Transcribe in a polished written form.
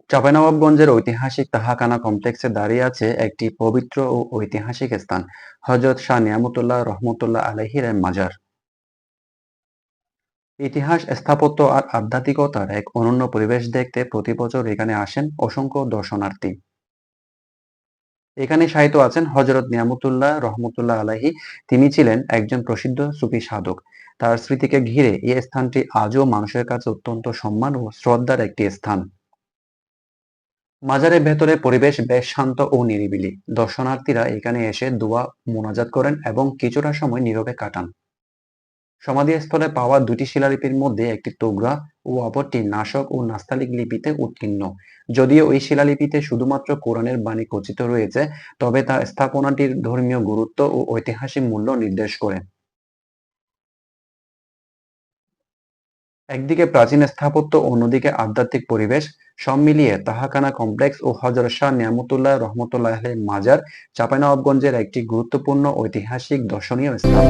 চাঁপাইনবাবগঞ্জের ঐতিহাসিক তাহাখানা কমপ্লেক্সে দাঁড়িয়ে আছে একটি পবিত্র ও ঐতিহাসিক স্থান, হযরত শাহ নিয়ামতুল্লাহ রহমতুল্লাহ আলাইহির মাজার। ইতিহাস, স্থাপত্য আর আধ্যাত্মিকতার এক অনন্য পরিবেশ দেখতে প্রতি বছর এখানে আসেন অসংখ্য দর্শনার্থী। এখানে শায়িত আছেন হযরত নিয়ামতুল্লাহ রহমতুল্লাহ আলাইহি। তিনি ছিলেন একজন প্রসিদ্ধ সুফি সাধক। তার স্মৃতিকে ঘিরে এই স্থানটি আজও মানুষের কাছে অত্যন্ত সম্মান ও শ্রদ্ধার একটি স্থান। মাজারের ভেতরে পরিবেশ বেশ শান্ত ও নিরিবিলি। দর্শনার্থীরা এখানে এসে দোয়া মোনাজাত করেন এবং কিছুটা সময় নীরবে কাটান। সমাধিস্থলে পাওয়া দুটি শিলালিপির মধ্যে একটি তোগরা ও অপরটি নাসক ও নাস্তালিক লিপিতে উৎকীর্ণ। যদিও ওই শিলালিপিতে শুধুমাত্র কোরআনের বাণী খচিত রয়েছে, তবে তা স্থাপনাটির ধর্মীয় গুরুত্ব ও ঐতিহাসিক মূল্য নির্দেশ করে। একদিকে প্রাচীন স্থাপত্য, অন্যদিকে আধ্যাত্মিক পরিবেশ, সব মিলিয়ে তাহাখানা কমপ্লেক্স ও হযরত শাহ নিয়ামতুল্লাহ রহমতুল্লাহ মাজার চাঁপাইনবাবগঞ্জের একটি গুরুত্বপূর্ণ ঐতিহাসিক দর্শনীয় স্থান।